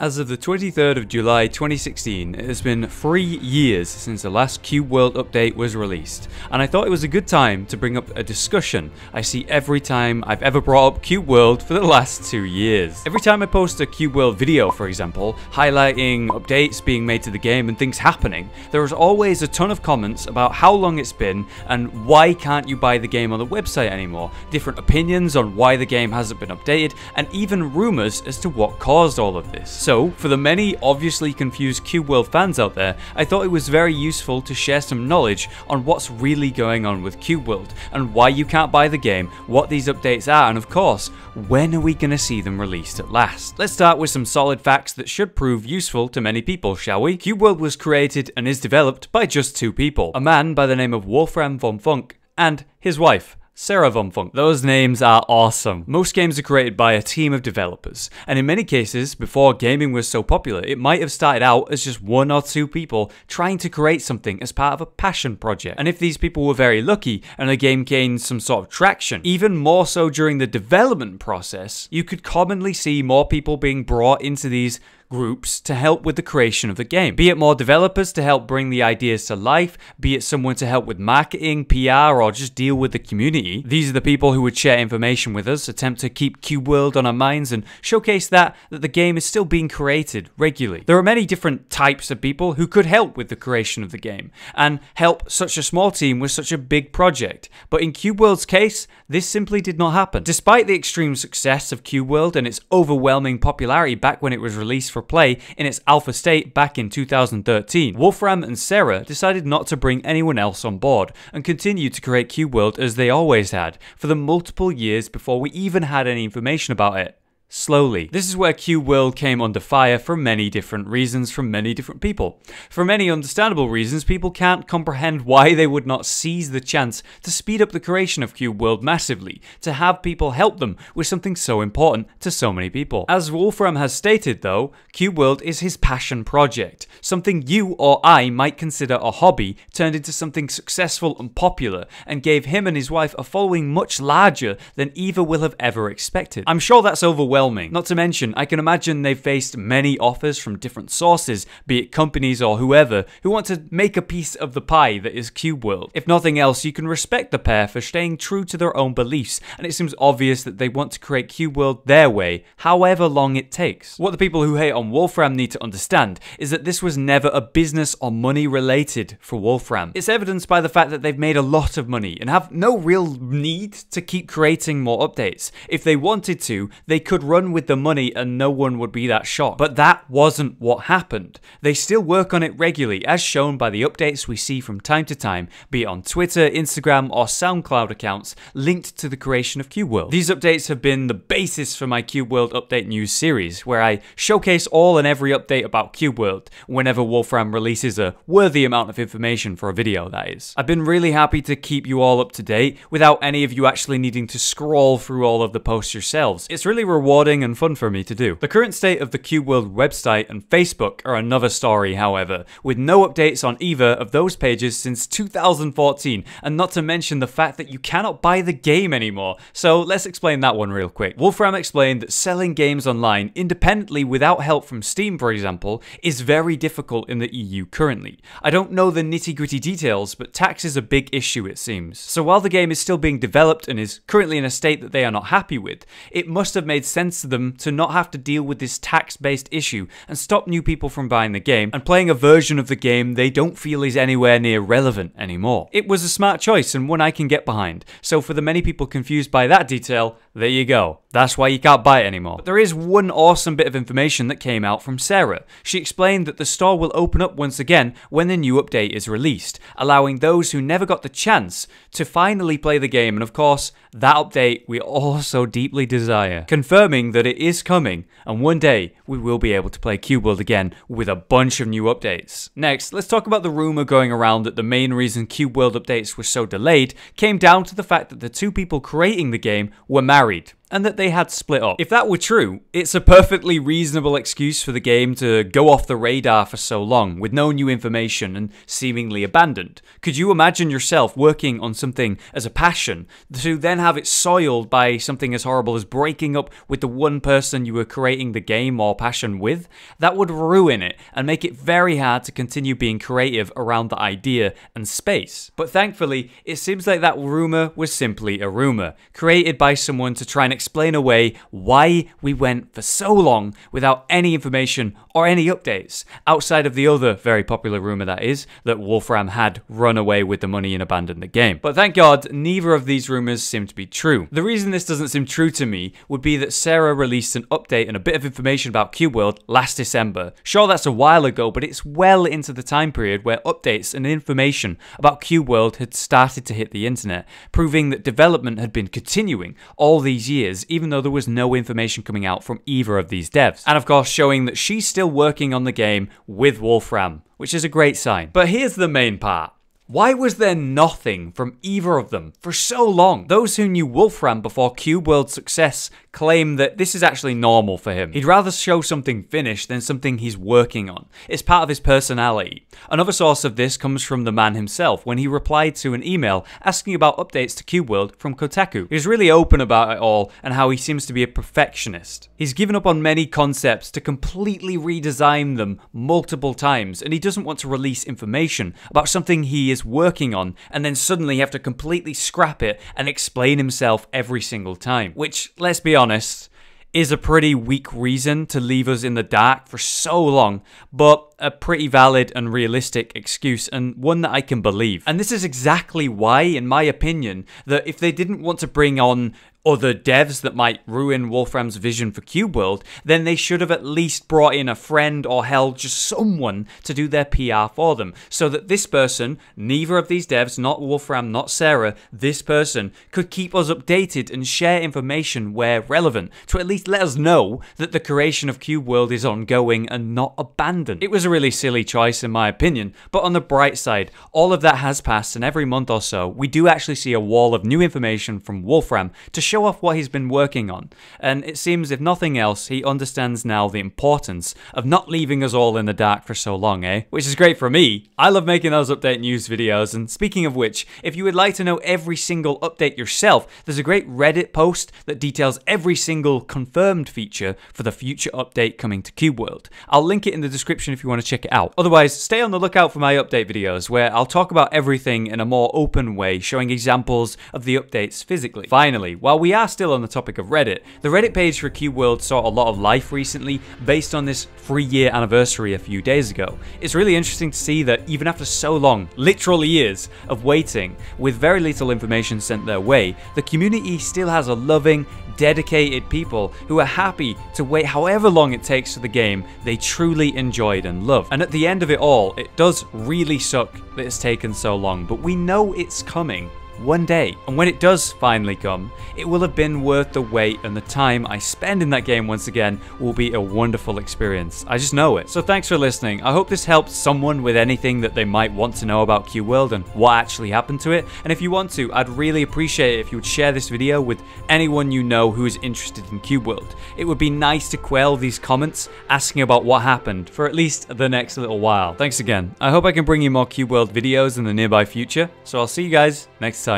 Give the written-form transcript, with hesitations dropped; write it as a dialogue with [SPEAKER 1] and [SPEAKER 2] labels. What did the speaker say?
[SPEAKER 1] As of the 23rd of July 2016, it has been 3 years since the last Cube World update was released, and I thought it was a good time to bring up a discussion I see every time I've ever brought up Cube World for the last 2 years. Every time I post a Cube World video, for example, highlighting updates being made to the game and things happening, there is always a ton of comments about how long it's been and why can't you buy the game on the website anymore, different opinions on why the game hasn't been updated, and even rumours as to what caused all of this. So, for the many obviously confused Cube World fans out there, I thought it was very useful to share some knowledge on what's really going on with Cube World, and why you can't buy the game, what these updates are, and of course, when are we going to see them released at last. Let's start with some solid facts that should prove useful to many people, shall we? Cube World was created and is developed by just 2 people, a man by the name of WOLFRAM von Funk and his wife, Sarah von Funk. Those names are awesome. Most games are created by a team of developers, and in many cases, before gaming was so popular, it might have started out as just 1 or 2 people trying to create something as part of a passion project. And if these people were very lucky and the game gained some sort of traction, even more so during the development process, you could commonly see more people being brought into these groups to help with the creation of the game. Be it more developers to help bring the ideas to life, be it someone to help with marketing, PR, or just deal with the community. These are the people who would share information with us, attempt to keep Cube World on our minds, and showcase that the game is still being created regularly. There are many different types of people who could help with the creation of the game, and help such a small team with such a big project. But in Cube World's case, this simply did not happen. Despite the extreme success of Cube World and its overwhelming popularity back when it was released for play in its alpha state back in 2013, WOLFRAM and Sarah decided not to bring anyone else on board and continued to create Cube World as they always had for the multiple years before we even had any information about it. Slowly. This is where Cube World came under fire for many different reasons from many different people. For many understandable reasons, people can't comprehend why they would not seize the chance to speed up the creation of Cube World massively, to have people help them with something so important to so many people. As WOLFRAM has stated though, Cube World is his passion project, something you or I might consider a hobby turned into something successful and popular, and gave him and his wife a following much larger than either will have ever expected. I'm sure that's overwhelming. Not to mention, I can imagine they've faced many offers from different sources, be it companies or whoever, who want to make a piece of the pie that is Cube World. If nothing else, you can respect the pair for staying true to their own beliefs, and it seems obvious that they want to create Cube World their way, however long it takes. What the people who hate on WOLFRAM need to understand is that this was never a business or money related for WOLFRAM. It's evidenced by the fact that they've made a lot of money and have no real need to keep creating more updates. If they wanted to, they could run with the money and no one would be that shocked. But that wasn't what happened. They still work on it regularly, as shown by the updates we see from time to time, be it on Twitter, Instagram, or SoundCloud accounts linked to the creation of Cube World. These updates have been the basis for my Cube World Update News series, where I showcase all and every update about Cube World whenever WOLFRAM releases a worthy amount of information for a video, that is. I've been really happy to keep you all up to date without any of you actually needing to scroll through all of the posts yourselves. It's really rewarding and fun for me to do. The current state of the Cube World website and Facebook are another story, however, with no updates on either of those pages since 2014, and not to mention the fact that you cannot buy the game anymore. So let's explain that one real quick. WOLFRAM explained that selling games online independently without help from Steam, for example, is very difficult in the EU currently. I don't know the nitty-gritty details, but tax is a big issue it seems. So while the game is still being developed and is currently in a state that they are not happy with, it must have made sense to them to not have to deal with this tax-based issue and stop new people from buying the game and playing a version of the game they don't feel is anywhere near relevant anymore. It was a smart choice and one I can get behind. So for the many people confused by that detail, there you go. That's why you can't buy it anymore. But there is one awesome bit of information that came out from Sarah. She explained that the store will open up once again when the new update is released, allowing those who never got the chance to finally play the game, and of course, that update we all so deeply desire. Confirming that it is coming, and one day we will be able to play Cube World again with a bunch of new updates. Next, let's talk about the rumor going around that the main reason Cube World updates were so delayed came down to the fact that the 2 people creating the game were married. and that they had split up. If that were true, it's a perfectly reasonable excuse for the game to go off the radar for so long, with no new information and seemingly abandoned. Could you imagine yourself working on something as a passion, to then have it soiled by something as horrible as breaking up with the one person you were creating the game or passion with? That would ruin it and make it very hard to continue being creative around the idea and space. But thankfully, it seems like that rumor was simply a rumor, created by someone to try and explain away why we went for so long without any information or any updates, outside of the other very popular rumor that is, that Wolfram had run away with the money and abandoned the game. But thank God, neither of these rumors seem to be true. The reason this doesn't seem true to me would be that Sarah released an update and a bit of information about Cube World last December. Sure, that's a while ago, but it's well into the time period where updates and information about Cube World had started to hit the internet, proving that development had been continuing all these years, even though there was no information coming out from either of these devs. And of course, showing that she's still working on the game with Wolfram, which is a great sign. But here's the main part. Why was there nothing from either of them for so long? Those who knew Wolfram before Cube World's success claim that this is actually normal for him. He'd rather show something finished than something he's working on. It's part of his personality. Another source of this comes from the man himself when he replied to an email asking about updates to Cube World from Kotaku. He was really open about it all and how he seems to be a perfectionist. He's given up on many concepts to completely redesign them multiple times, and he doesn't want to release information about something he is working on and then suddenly have to completely scrap it and explain himself every single time. Which, let's be honest, is a pretty weak reason to leave us in the dark for so long, but a pretty valid and realistic excuse, and one that I can believe. And this is exactly why, in my opinion, that if they didn't want to bring on other devs that might ruin Wolfram's vision for Cube World, then they should have at least brought in a friend or hell, just someone to do their PR for them, so that this person, neither of these devs, not Wolfram, not Sarah, this person could keep us updated and share information where relevant, to at least let us know that the creation of Cube World is ongoing and not abandoned. It was a really silly choice in my opinion, but on the bright side, all of that has passed, and every month or so, we do actually see a wall of new information from Wolfram to show off what he's been working on, and it seems if nothing else he understands now the importance of not leaving us all in the dark for so long, eh? Which is great for me. I love making those update news videos, and speaking of which, if you would like to know every single update yourself, there's a great Reddit post that details every single confirmed feature for the future update coming to Cube World. I'll link it in the description if you want to check it out. Otherwise, stay on the lookout for my update videos where I'll talk about everything in a more open way, showing examples of the updates physically. Finally, while we are still on the topic of Reddit, the Reddit page for Cube World saw a lot of life recently based on this 3-year anniversary a few days ago. It's really interesting to see that even after so long, literal years of waiting, with very little information sent their way, the community still has a loving, dedicated people who are happy to wait however long it takes for the game they truly enjoyed and loved. And at the end of it all, it does really suck that it's taken so long, but we know it's coming one day. And when it does finally come, it will have been worth the wait, and the time I spend in that game once again will be a wonderful experience. I just know it. So thanks for listening. I hope this helped someone with anything that they might want to know about Cube World and what actually happened to it. And if you want to, I'd really appreciate it if you would share this video with anyone you know who is interested in Cube World. It would be nice to quell these comments asking about what happened for at least the next little while. Thanks again. I hope I can bring you more Cube World videos in the nearby future, so I'll see you guys next time.